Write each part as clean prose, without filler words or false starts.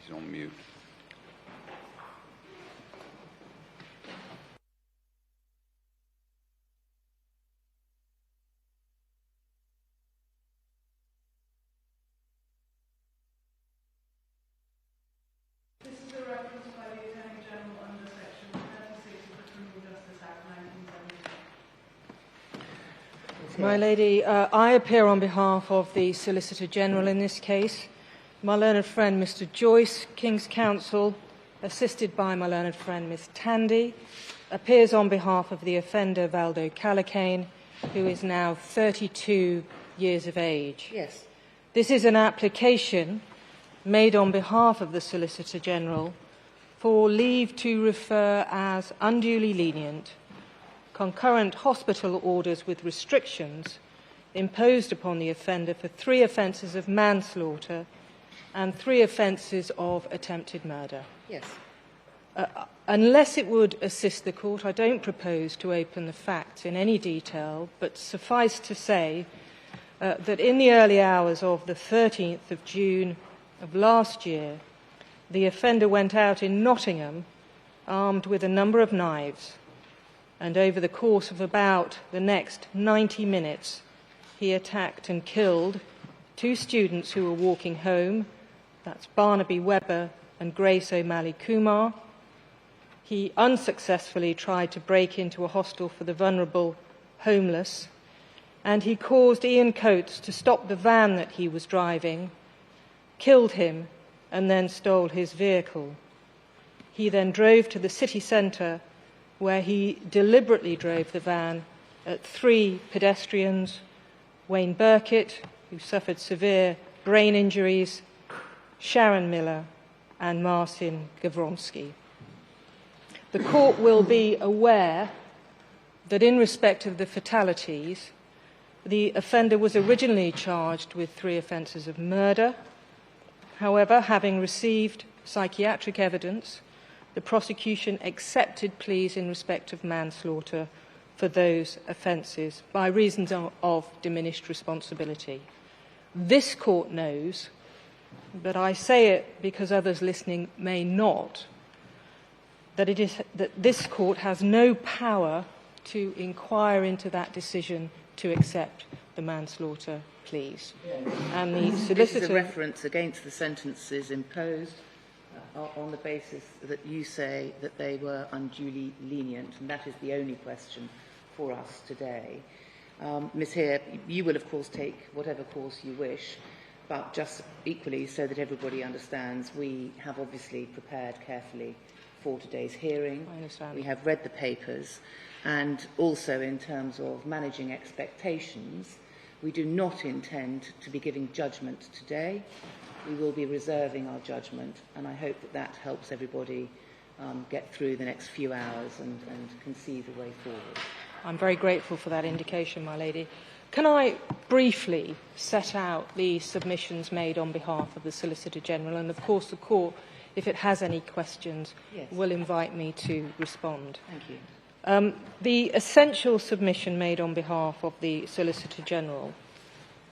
He's on mute. This is a reference by the Attorney General under Section 36 of the Criminal Justice Act 1970. My Lady, I appear on behalf of the Solicitor General in this case. My learned friend, Mr. Joyce, King's Counsel, assisted by my learned friend, Miss Tandy, appears on behalf of the offender, Valdo Calocane, who is now 32 years of age. Yes. This is an application made on behalf of the Solicitor General for leave to refer as unduly lenient concurrent hospital orders with restrictions imposed upon the offender for 3 offences of manslaughter and 3 offences of attempted murder. Yes. Unless it would assist the court, I don't propose to open the facts in any detail, but suffice to say that in the early hours of the 13th of June of last year, the offender went out in Nottingham armed with a number of knives, and over the course of about the next 90 minutes, he attacked and killed 2 students who were walking home. That's Barnaby Webber and Grace O'Malley Kumar. He unsuccessfully tried to break into a hostel for the vulnerable homeless, and he caused Ian Coates to stop the van that he was driving, killed him, and then stole his vehicle. He then drove to the city centre, where he deliberately drove the van at 3 pedestrians, Wayne Burkitt, who suffered severe brain injuries, Sharon Miller, and Marcin Gawronski. The court will be aware that in respect of the fatalities, the offender was originally charged with 3 offences of murder. However, having received psychiatric evidence, the prosecution accepted pleas in respect of manslaughter for those offences by reasons of diminished responsibility. This court knows, but I say it because others listening may not, that this court has no power to inquire into that decision to accept the manslaughter pleas. And the solicitor... This is a reference against the sentences imposed on the basis that you say that they were unduly lenient, and that is the only question for us today. Ms. Hare, you will of course take whatever course you wish, but just equally so that everybody understands, we have obviously prepared carefully for today's hearing. I understand. We have read the papers, and also in terms of managing expectations, we do not intend to be giving judgment today. We will be reserving our judgment, and I hope that that helps everybody get through the next few hours and conceive a way forward. I'm very grateful for that indication, my lady. Can I briefly set out the submissions made on behalf of the Solicitor General? And of course the court, if it has any questions, Yes, will invite me to respond. Thank you. The essential submission made on behalf of the Solicitor General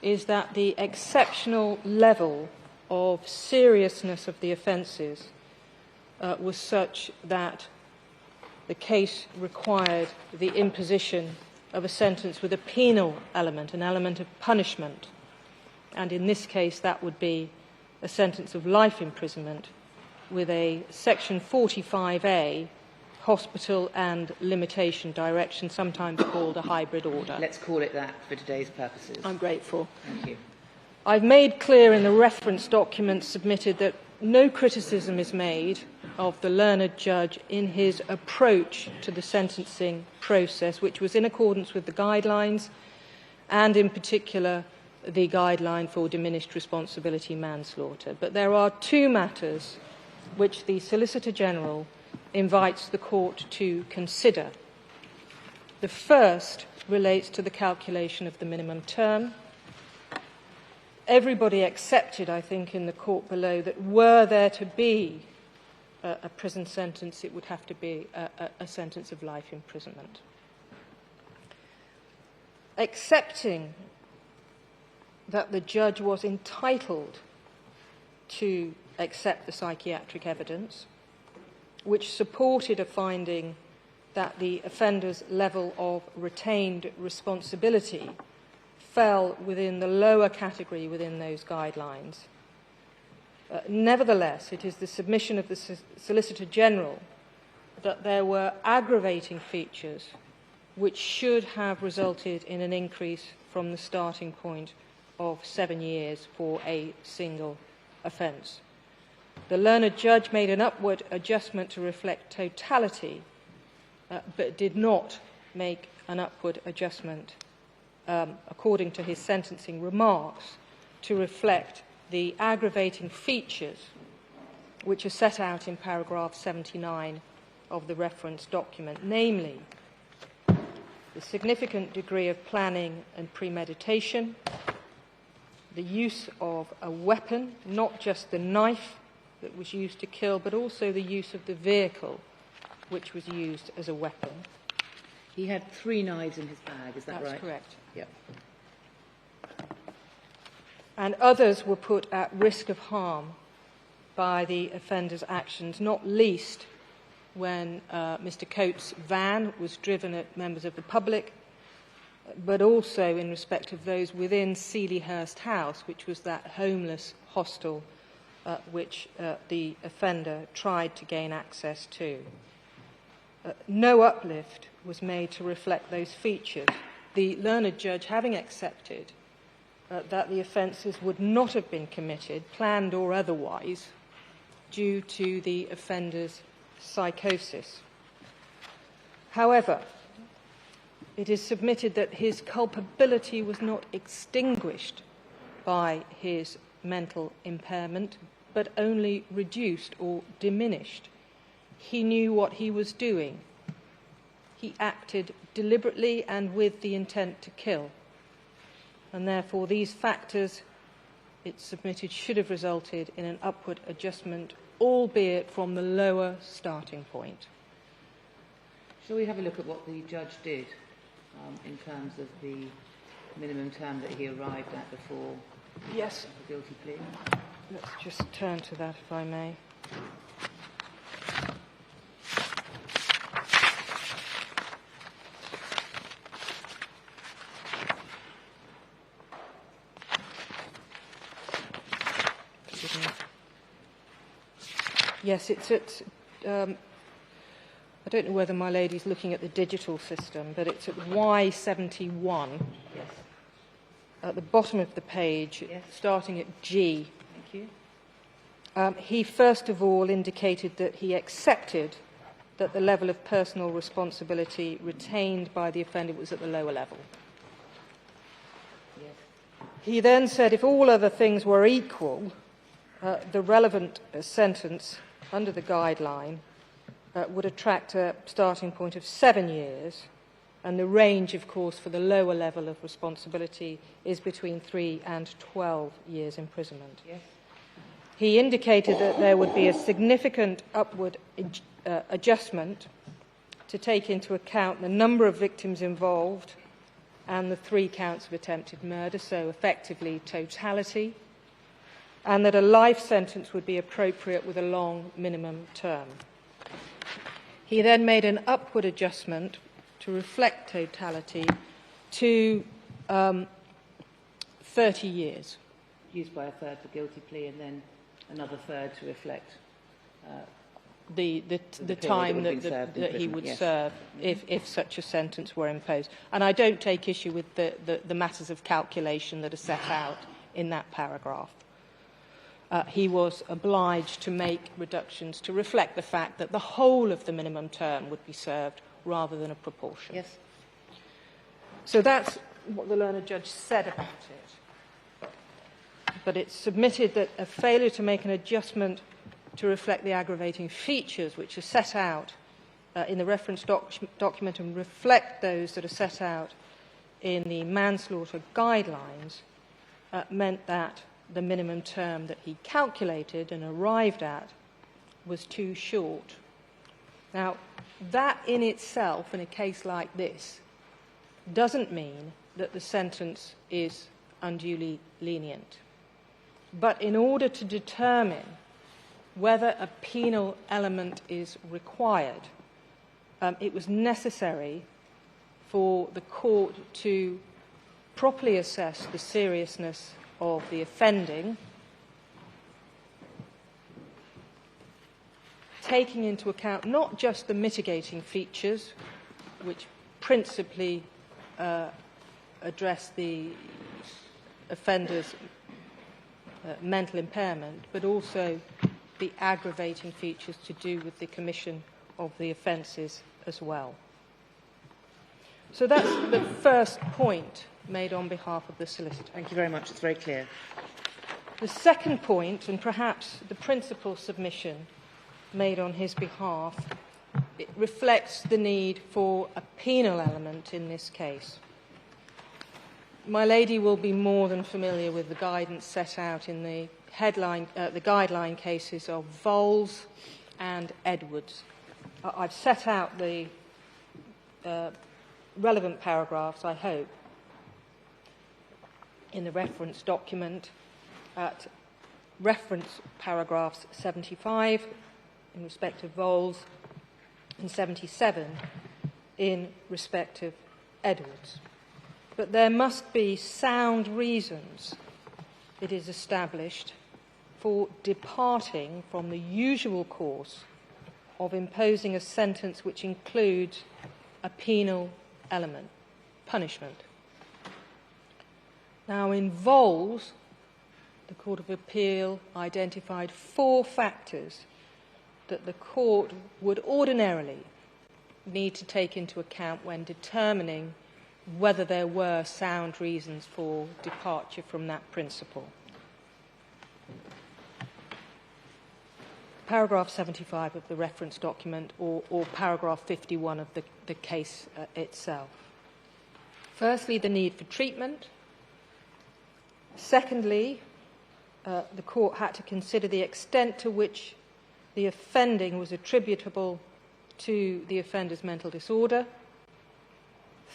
is that the exceptional level of seriousness of the offences was such that the case required the imposition of a sentence with a penal element, an element of punishment. And in this case, that would be a sentence of life imprisonment with a Section 45A hospital and limitation direction, sometimes called a hybrid order. Let's call it that for today's purposes. I'm grateful. Thank you. I've made clear in the reference documents submitted that no criticism is made of the learned judge in his approach to the sentencing process, which was in accordance with the guidelines and, in particular, the guideline for diminished responsibility manslaughter. But there are 2 matters which the Solicitor General invites the court to consider. The first relates to the calculation of the minimum term. Everybody accepted, I think, in the court below that were there to be a prison sentence, it would have to be a sentence of life imprisonment. Accepting that the judge was entitled to accept the psychiatric evidence, which supported a finding that the offender's level of retained responsibility fell within the lower category within those guidelines. Nevertheless, it is the submission of the Solicitor General that there were aggravating features which should have resulted in an increase from the starting point of 7 years for a single offence. The learned judge made an upward adjustment to reflect totality, but did not make an upward adjustment, according to his sentencing remarks, to reflect the aggravating features which are set out in paragraph 79 of the reference document, namely the significant degree of planning and premeditation, the use of a weapon, not just the knife that was used to kill, but also the use of the vehicle which was used as a weapon. He had 3 knives in his bag, is that right? That's correct. Yep. And others were put at risk of harm by the offender's actions, not least when Mr. Coates' van was driven at members of the public, but also in respect of those within Sealyhurst House, which was that homeless hostel which the offender tried to gain access to. No uplift was made to reflect those features, the learned judge having accepted that the offences would not have been committed, planned or otherwise, due to the offender's psychosis. However, it is submitted that his culpability was not extinguished by his mental impairment, but only reduced or diminished. He knew what he was doing. He acted deliberately and with the intent to kill. And therefore, these factors, it's submitted, should have resulted in an upward adjustment, albeit from the lower starting point. Shall we have a look at what the judge did in terms of the minimum term that he arrived at before Yes. the guilty plea? Let's just turn to that, if I may. Yes, it's at, I don't know whether my lady's looking at the digital system, but it's at Y71. Yes. At the bottom of the page, Yes. starting at G. Thank you. He first of all indicated that he accepted that the level of personal responsibility retained by the offender was at the lower level. Yes. He then said if all other things were equal, the relevant sentence under the guideline would attract a starting point of 7 years, and the range, of course, for the lower level of responsibility is between 3 and 12 years imprisonment. Yes. He indicated that there would be a significant upward adjustment to take into account the number of victims involved and the 3 counts of attempted murder, so effectively totality, and that a life sentence would be appropriate with a long minimum term. He then made an upward adjustment to reflect totality to 30 years. Used by a third for guilty plea and then another third to reflect the time that he would yes. serve if such a sentence were imposed. And I don't take issue with the matters of calculation that are set out in that paragraph. He was obliged to make reductions to reflect the fact that the whole of the minimum term would be served rather than a proportion. Yes. So that's what the learned judge said about it. But it's submitted that a failure to make an adjustment to reflect the aggravating features which are set out in the reference document and reflect those that are set out in the manslaughter guidelines meant that the minimum term that he calculated and arrived at was too short. Now, that in itself, in a case like this, doesn't mean that the sentence is unduly lenient. But in order to determine whether a penal element is required, it was necessary for the court to properly assess the seriousness of the offending, taking into account not just the mitigating features, which principally address the offender's mental impairment, but also the aggravating features to do with the commission of the offences as well. So that's the first point made on behalf of the solicitor. Thank you very much. It's very clear. The second point, and perhaps the principal submission made on his behalf, it reflects the need for a penal element in this case. My lady will be more than familiar with the guidance set out in the guideline cases of Voles and Edwards. I've set out the relevant paragraphs, I hope, in the reference document at reference paragraphs 75 in respect of Voles and 77 in respect of Edwards. But there must be sound reasons, it is established, for departing from the usual course of imposing a sentence which includes a penal element, punishment. Now, in Voles, the Court of Appeal identified 4 factors that the court would ordinarily need to take into account when determining whether there were sound reasons for departure from that principle. Paragraph 75 of the reference document or paragraph 51 of the case itself. Firstly, the need for treatment. Secondly, the court had to consider the extent to which the offending was attributable to the offender's mental disorder.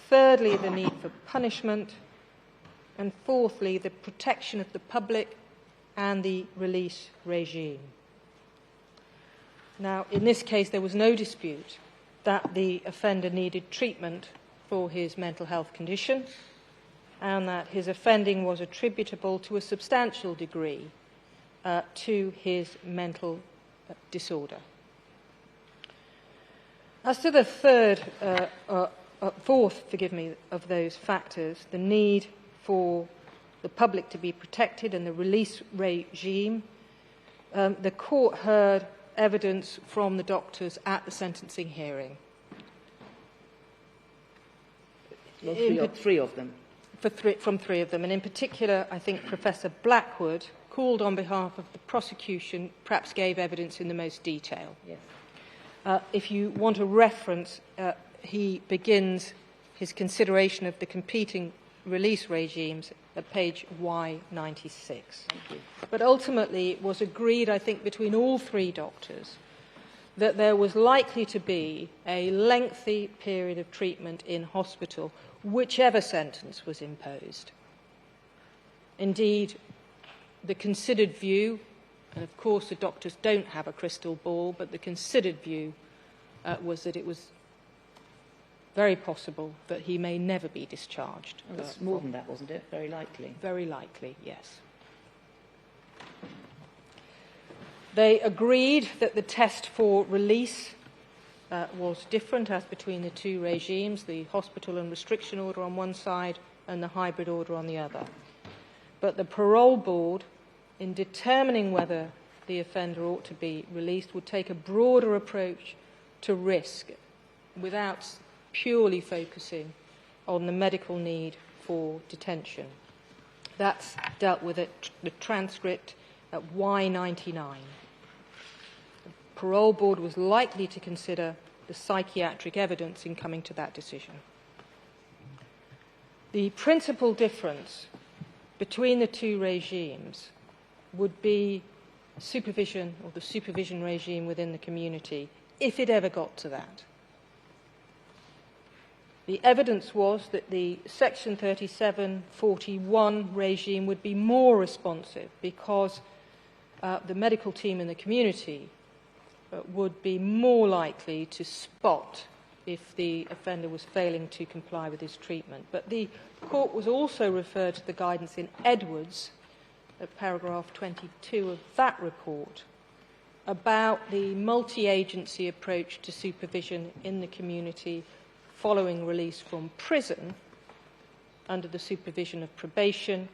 Thirdly, the need for punishment. And fourthly, the protection of the public and the release regime. Now, in this case, there was no dispute that the offender needed treatment for his mental health condition and that his offending was attributable to a substantial degree to his mental disorder. As to the fourth of those factors, the need for the public to be protected and the release regime, the court heard evidence from the doctors at the sentencing hearing. Well, three of them. From 3 of them, and in particular, I think Professor Blackwood, called on behalf of the prosecution, perhaps gave evidence in the most detail. Yes. If you want a reference, he begins his consideration of the competing release regimes at page Y96. Thank you. But ultimately, it was agreed, I think, between all 3 doctors that there was likely to be a lengthy period of treatment in hospital, whichever sentence was imposed. Indeed, the considered view, and of course the doctors don't have a crystal ball, but the considered view was that it was very possible that he may never be discharged. Well, it's more than that, wasn't it? Very likely. Very likely, yes. They agreed that the test for release was different as between the 2 regimes, the hospital and restriction order on one side and the hybrid order on the other. But the parole board, in determining whether the offender ought to be released, would take a broader approach to risk without purely focusing on the medical need for detention. That's dealt with at the transcript at Y99. The parole board was likely to consider the psychiatric evidence in coming to that decision. The principal difference between the 2 regimes would be supervision, or the supervision regime within the community, if it ever got to that. The evidence was that the Section 3741 regime would be more responsive because the medical team in the community would be more likely to spot if the offender was failing to comply with his treatment. But the court was also referred to the guidance in Edwards, at paragraph 22 of that report, about the multi-agency approach to supervision in the community following release from prison under the supervision of probation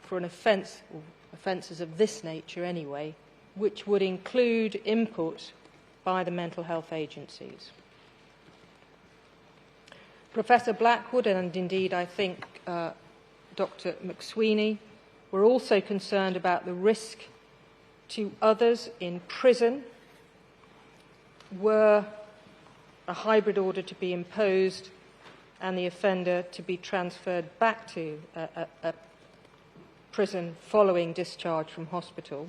for an offence, or offences of this nature anyway, which would include input by the mental health agencies. Professor Blackwood, and indeed I think Dr. McSweeney, were also concerned about the risk to others in prison were a hybrid order to be imposed and the offender to be transferred back to a prison following discharge from hospital.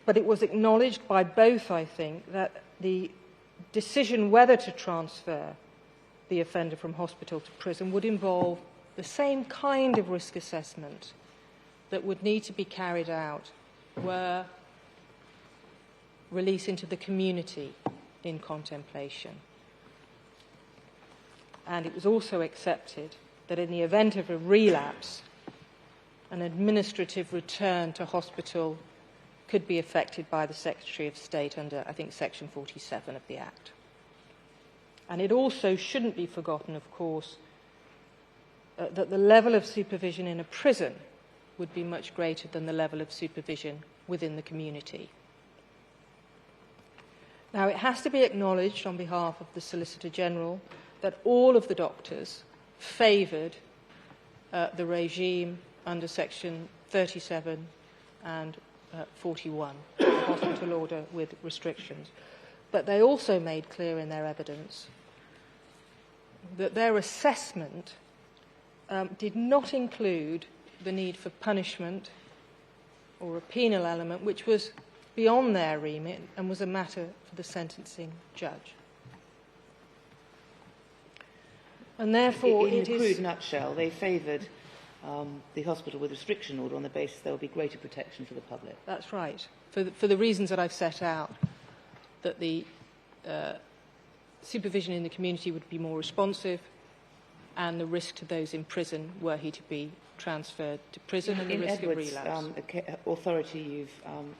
But it was acknowledged by both, I think, that the decision whether to transfer the offender from hospital to prison would involve the same kind of risk assessment that would need to be carried out were release into the community in contemplation. And it was also accepted that in the event of a relapse, an administrative return to hospital could be effected by the Secretary of State under, I think, Section 47 of the Act. And it also shouldn't be forgotten, of course, that the level of supervision in a prison would be much greater than the level of supervision within the community. Now, it has to be acknowledged on behalf of the Solicitor General that all of the doctors favoured the regime under Section 37 and 41, the hospital order with restrictions. But they also made clear in their evidence that their assessment did not include the need for punishment or a penal element, which was beyond their remit and was a matter for the sentencing judge. And therefore, in a crude nutshell, they favoured the hospital with restriction order on the basis there will be greater protection for the public. That's right. For the reasons that I've set out, that the supervision in the community would be more responsive and the risk to those in prison were he to be transferred to prison and the risk Edwards, of relapse. Authority you've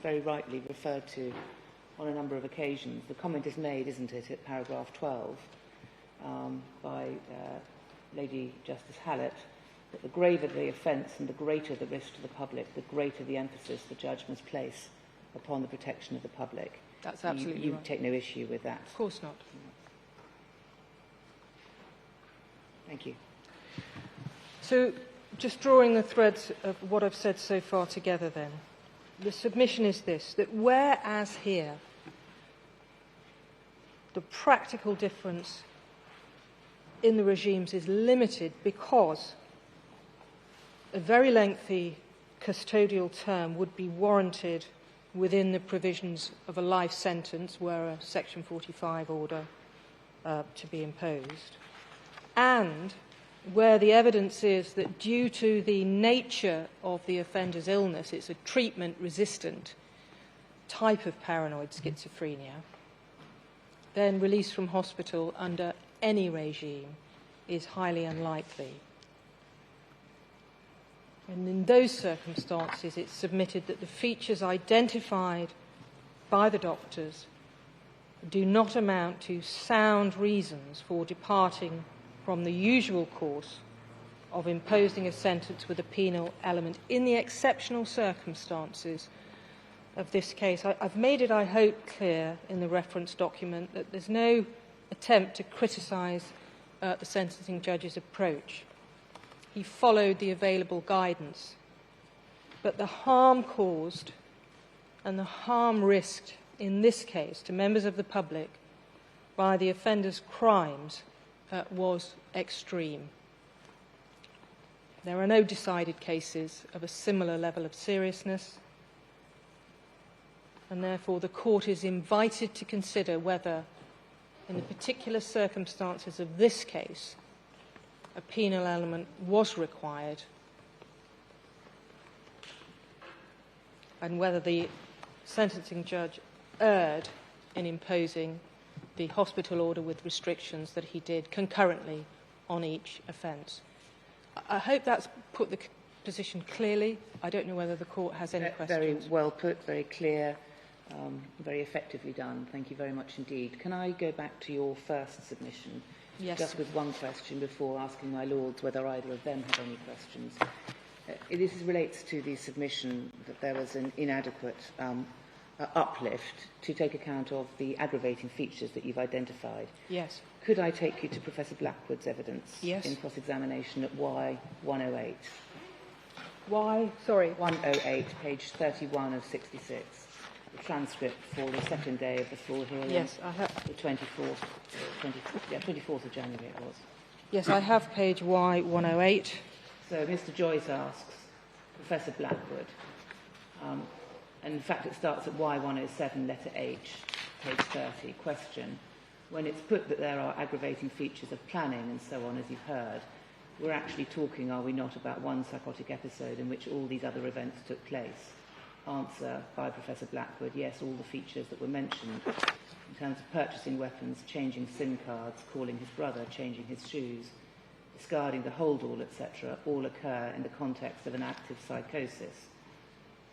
very rightly referred to on a number of occasions. The comment is made, isn't it, at paragraph 12 by Lady Justice Hallett, that the graver the offence and the greater the risk to the public, the greater the emphasis the judge must place upon the protection of the public. That's absolutely you right. take no issue with that? Of course not. Thank you. So, just drawing the threads of what I've said so far together then, the submission is this, that whereas here the practical difference in the regimes is limited because a very lengthy custodial term would be warranted within the provisions of a life sentence were a Section 45 order to be imposed, and where the evidence is that due to the nature of the offender's illness, it's a treatment-resistant type of paranoid schizophrenia, then release from hospital under any regime is highly unlikely. And in those circumstances, it's submitted that the features identified by the doctors do not amount to sound reasons for departing from the usual course of imposing a sentence with a penal element in the exceptional circumstances of this case. I've made it, I hope, clear in the reference document that there's no attempt to criticise the sentencing judge's approach. He followed the available guidance, but the harm caused and the harm risked in this case to members of the public by the offender's crimes was extreme. There are no decided cases of a similar level of seriousness, and therefore the court is invited to consider whether, in the particular circumstances of this case, a penal element was required and whether the sentencing judge erred in imposing the hospital order with restrictions that he did concurrently on each offence. I hope that's put the position clearly. I don't know whether the court has any questions. Very well put, very clear, very effectively done. Thank you very much indeed. Can I go back to your first submission? Yes. Just with one question before asking my lords whether either of them have any questions. This relates to the submission that there was an inadequate uplift to take account of the aggravating features that you've identified. Yes. Could I take you to Professor Blackwood's evidence Yes. in cross-examination at Y108? Why? Sorry. 108, page 31 of 66. The transcript for the second day of the full hearing. Yes, I have. The 24th of January it was. Yes, I have page Y108. So Mr. Joyce asks Professor Blackwood, and in fact it starts at Y107, letter H, page 30, question. When it's put that there are aggravating features of planning and so on, as you've heard, we're actually talking, are we not, about one psychotic episode in which all these other events took place? Answer by Professor Blackwood, yes, all the features that were mentioned in terms of purchasing weapons, changing SIM cards, calling his brother, changing his shoes, discarding the hold-all, etc., all occur in the context of an active psychosis.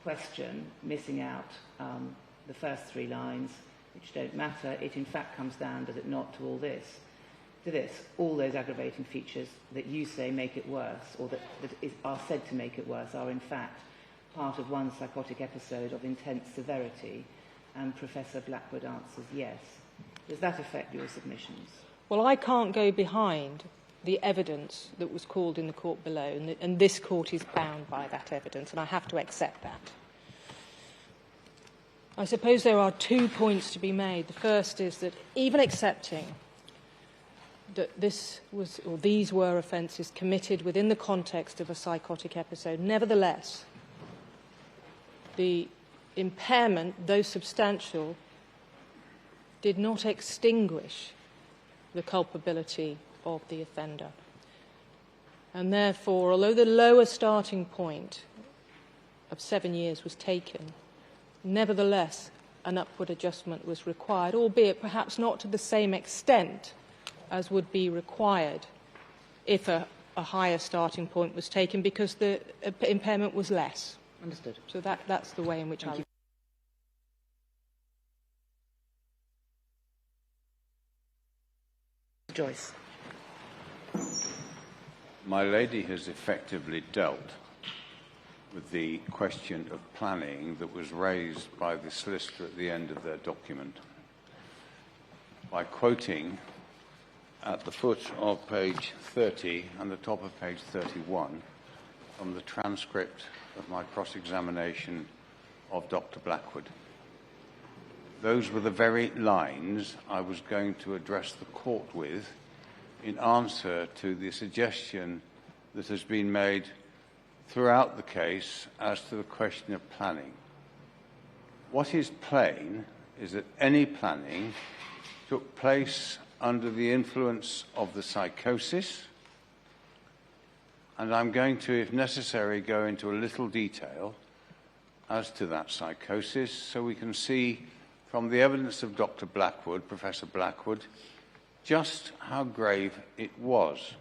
Question, missing out the first three lines, which don't matter. It in fact comes down, does it not, to all this? To this, all those aggravating features that you say make it worse, or that are said to make it worse, are in fact part of one psychotic episode of intense severity, and Professor Blackwood answers yes. Does that affect your submissions? Well, I can't go behind the evidence that was called in the court below, and this court is bound by that evidence, and I have to accept that. I suppose there are 2 points to be made. The first is that even accepting that these were offences committed within the context of a psychotic episode, nevertheless, the impairment, though substantial, did not extinguish the culpability of the offender. And therefore, although the lower starting point of 7 years was taken, nevertheless, an upward adjustment was required, albeit perhaps not to the same extent as would be required if a higher starting point was taken, because the impairment was less. Understood. So that's the way in which I would. Joyce. My lady has effectively dealt with the question of planning that was raised by the solicitor at the end of their document by quoting at the foot of page 30 and the top of page 31 from the transcript of my cross-examination of Dr. Blackwood. Those were the very lines I was going to address the court with in answer to the suggestion that has been made throughout the case as to the question of planning. What is plain is that any planning took place under the influence of the psychosis, and I'm going to, if necessary, go into a little detail as to that psychosis so we can see from the evidence of Dr. Blackwood, Professor Blackwood, just how grave it was.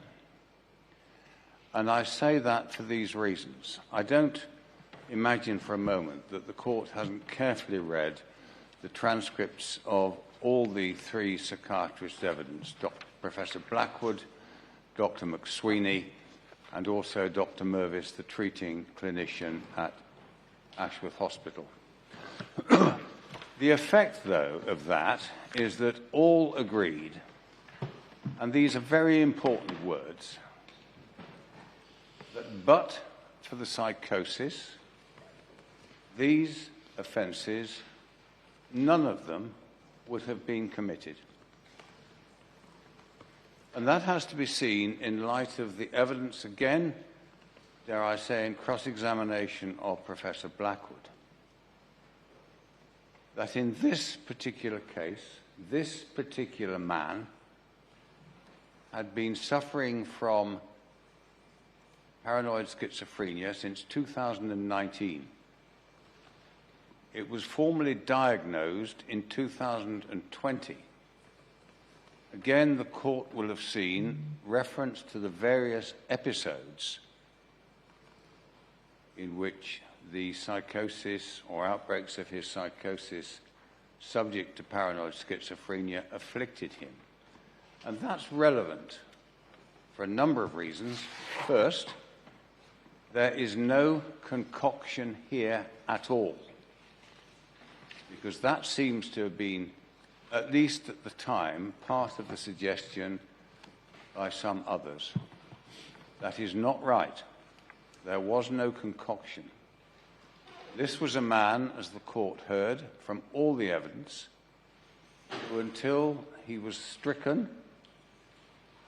And I say that for these reasons. I don't imagine for a moment that the court hasn't carefully read the transcripts of all the three psychiatrists' evidence, Professor Blackwood, Dr. McSweeney, and also Dr. Mervis, the treating clinician at Ashworth Hospital. The effect, though, of that is that all agreed, and these are very important words, that but for the psychosis, these offences, none of them would have been committed. And that has to be seen in light of the evidence, again, dare I say, in cross-examination of Professor Blackwood, that in this particular case, this particular man had been suffering from paranoid schizophrenia since 2019. It was formally diagnosed in 2020. Again, the court will have seen reference to the various episodes in which the psychosis or outbreaks of his psychosis subject to paranoid schizophrenia afflicted him. And that's relevant for a number of reasons. First, there is no concoction here at all, because that seems to have been, at least at the time, part of the suggestion by some others. That is not right. There was no concoction. This was a man, as the court heard from all the evidence, who until he was stricken,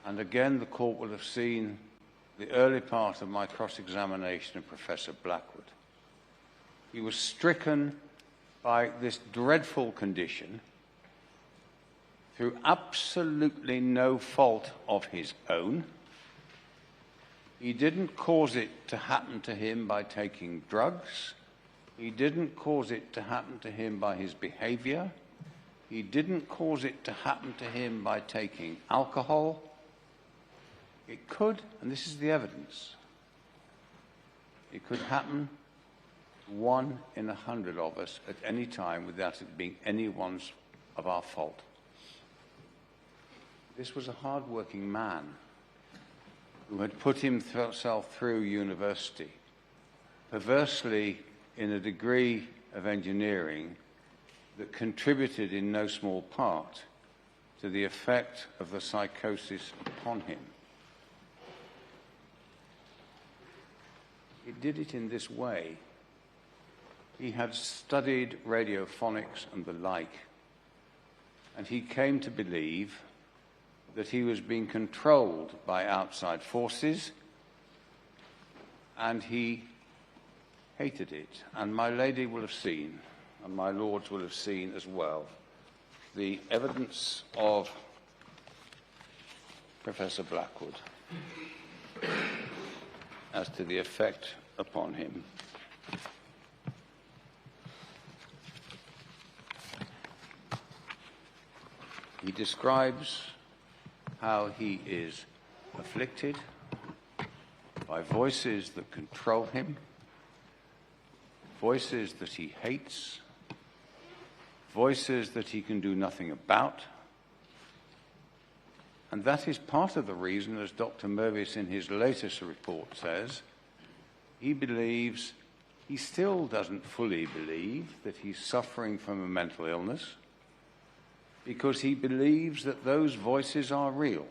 and again the court will have seen the early part of my cross-examination of Professor Blackwood, he was stricken by this dreadful condition through absolutely no fault of his own. He didn't cause it to happen to him by taking drugs. He didn't cause it to happen to him by his behavior. He didn't cause it to happen to him by taking alcohol. It could, and this is the evidence, it could happen to 1 in 100 of us at any time without it being anyone's of our fault. This was a hard-working man who had put himself through university, perversely in a degree of engineering that contributed in no small part to the effect of the psychosis upon him. He did it in this way. He had studied radiophonics and the like, and he came to believe that he was being controlled by outside forces, and he hated it. And my lady will have seen, and my lords will have seen as well, the evidence of Professor Blackwood as to the effect upon him. He describes how he is afflicted by voices that control him, voices that he hates, voices that he can do nothing about. And that is part of the reason, as Dr. Mervis in his latest report says, he believes, he still doesn't fully believe that he's suffering from a mental illness, because he believes that those voices are real.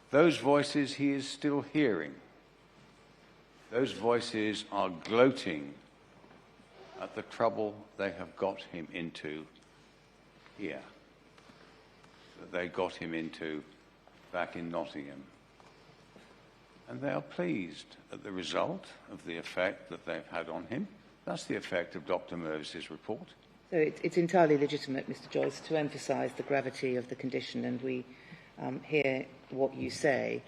Those voices he is still hearing. Those voices are gloating at the trouble they have got him into here, that they got him into back in Nottingham. And they are pleased at the result of the effect that they've had on him. That's the effect of Dr. Mervis's report. So it's entirely legitimate, Mr. Joyce, to emphasise the gravity of the condition, and we hear what you say,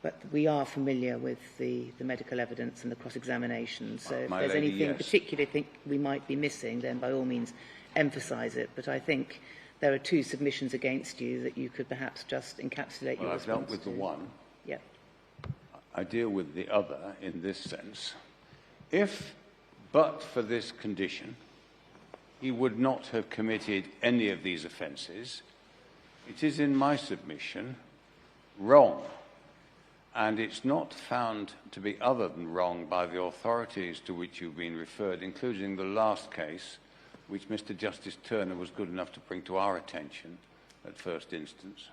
but we are familiar with the medical evidence and the cross-examination. So if there's anything particular you think we might be missing, then by all means emphasise it. But I think there are two submissions against you that you could perhaps just encapsulate your response to. Well, I've dealt with the one. Yep. I deal with the other in this sense. If, but for this condition, he would not have committed any of these offences, it is in my submission wrong. And it's not found to be other than wrong by the authorities to which you've been referred, including the last case, which Mr. Justice Turner was good enough to bring to our attention at first instance.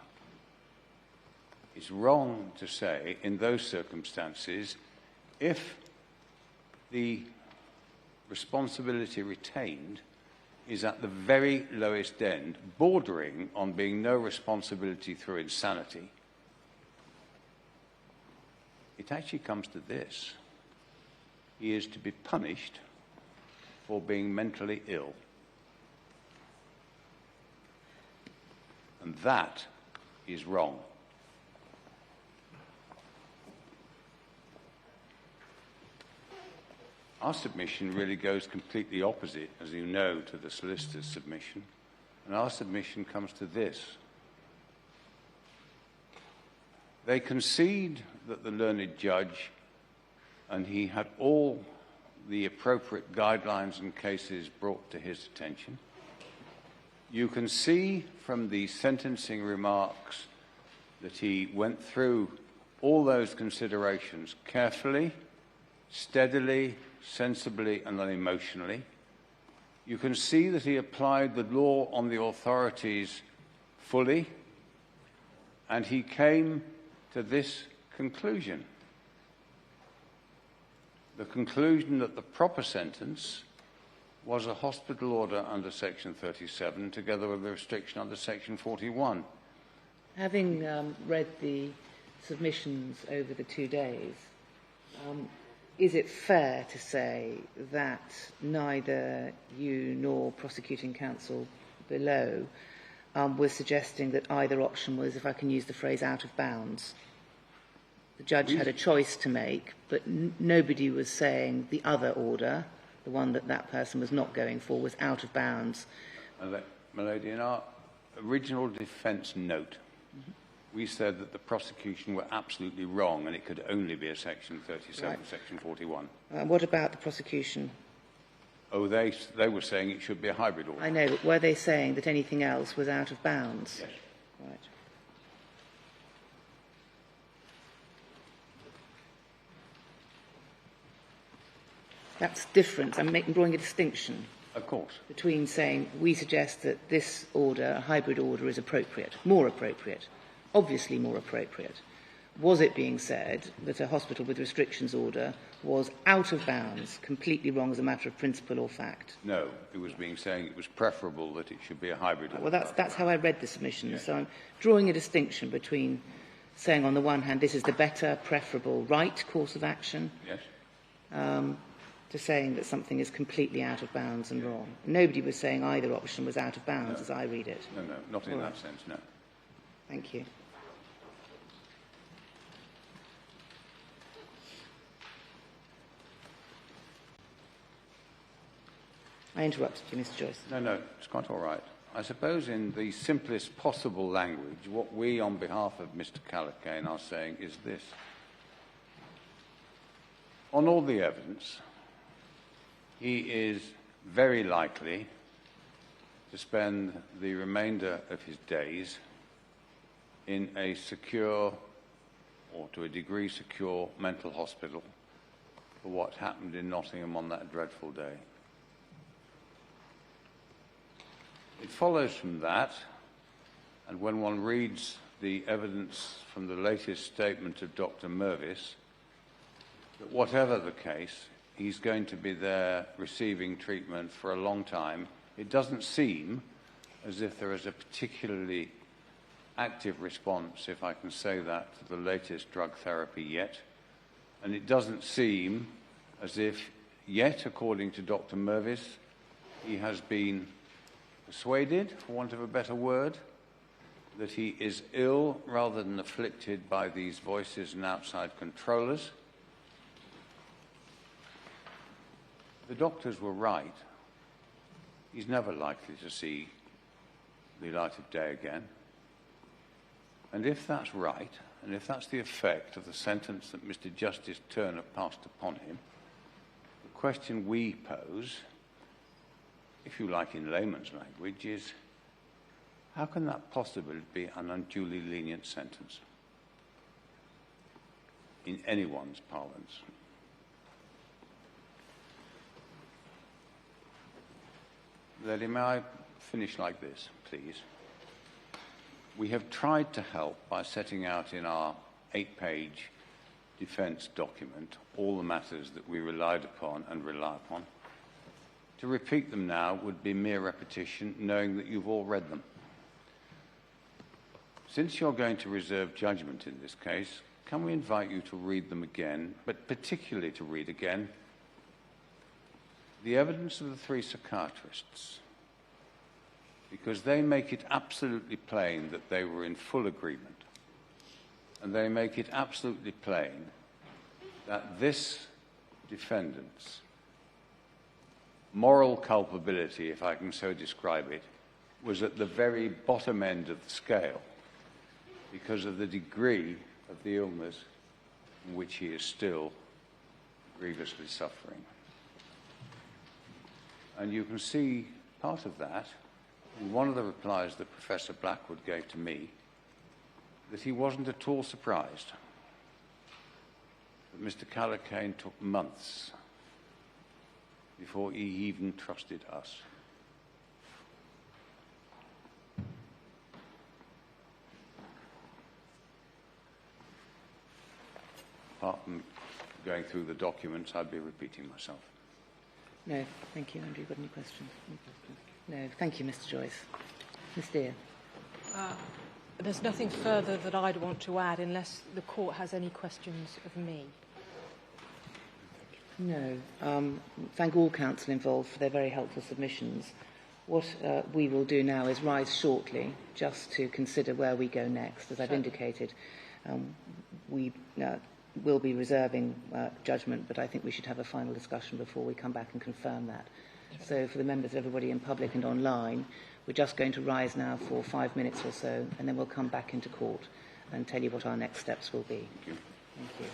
It's wrong to say, in those circumstances, if the responsibility retained is at the very lowest end, bordering on being no responsibility through insanity, it actually comes to this. He is to be punished for being mentally ill. And that is wrong. Our submission really goes completely opposite, as you know, to the solicitor's submission. And our submission comes to this. They concede that the learned judge, and he had all the appropriate guidelines and cases brought to his attention. You can see from the sentencing remarks that he went through all those considerations carefully, steadily, sensibly, and unemotionally. You can see that he applied the law on the authorities fully, and he came to this conclusion. The conclusion that the proper sentence was a hospital order under Section 37, together with a restriction under Section 41. Having read the submissions over the 2 days, is it fair to say that neither you nor prosecuting counsel below was suggesting that either option was, if I can use the phrase, out of bounds? The judge had a choice to make, but nobody was saying the other order, the one that that person was not going for, was out of bounds. My lady, in our original defence note, we said that the prosecution were absolutely wrong and it could only be a Section 37, Right. Section 41. What about the prosecution? Oh, they were saying it should be a hybrid order. I know, but were they saying that anything else was out of bounds? Yes. Right. That's different. I'm drawing a distinction Of course. between saying we suggest that this order, a hybrid order, is appropriate, more appropriate, obviously more appropriate. Was it being said that a hospital with restrictions order was out of bounds, completely wrong as a matter of principle or fact? No, it was being saying it was preferable that it should be a hybrid order. Well, that's how I read the submission. Yes. So I'm drawing a distinction between saying, on the one hand, this is the better, preferable, right course of action, Yes. to saying that something is completely out of bounds and wrong. Nobody was saying either option was out of bounds, as I read it. No, not in All that right. sense, no. Thank you. I interrupted you, Mr. Joyce. No, it's quite all right. I suppose in the simplest possible language, what we, on behalf of Mr. Calocane, are saying is this. On all the evidence, he is very likely to spend the remainder of his days in a secure, or to a degree secure, mental hospital for what happened in Nottingham on that dreadful day. It follows from that, and when one reads the evidence from the latest statement of Dr. Mervis, that whatever the case, he's going to be there receiving treatment for a long time. It doesn't seem as if there is a particularly active response, if I can say that, to the latest drug therapy yet. And it doesn't seem as if yet, according to Dr. Mervis, he has been persuaded, for want of a better word, that he is ill rather than afflicted by these voices and outside controllers. The doctors were right. He's never likely to see the light of day again. And if that's right, and if that's the effect of the sentence that Mr. Justice Turner passed upon him, the question we pose, if you like in layman's language, is how can that possibly be an unduly lenient sentence in anyone's parlance? Lady, may I finish like this, please? We have tried to help by setting out in our 8-page defence document all the matters that we relied upon and rely upon. To repeat them now would be mere repetition, knowing that you've all read them. Since you're going to reserve judgment in this case, can we invite you to read them again, but particularly to read again the evidence of the 3 psychiatrists, because they make it absolutely plain that they were in full agreement, and they make it absolutely plain that this defendant's moral culpability, if I can so describe it, was at the very bottom end of the scale because of the degree of the illness in which he is still grievously suffering. And you can see part of that in one of the replies that Professor Blackwood gave to me, that he wasn't at all surprised that Mr. Calocane took months before he even trusted us. Apart from going through the documents, I'd be repeating myself. No, thank you, Andrew. Got any questions? No, thank you, Mr. Joyce. Ms. Dear. There's nothing further that I'd want to add unless the court has any questions of me. No. Thank all counsel involved for their very helpful submissions. What we will do now is rise shortly just to consider where we go next. As I've indicated, we will be reserving judgment, but I think we should have a final discussion before we come back and confirm that. So for the members, everybody in public and online, we're just going to rise now for 5 minutes or so, and then we'll come back into court and tell you what our next steps will be. Thank you. Thank you.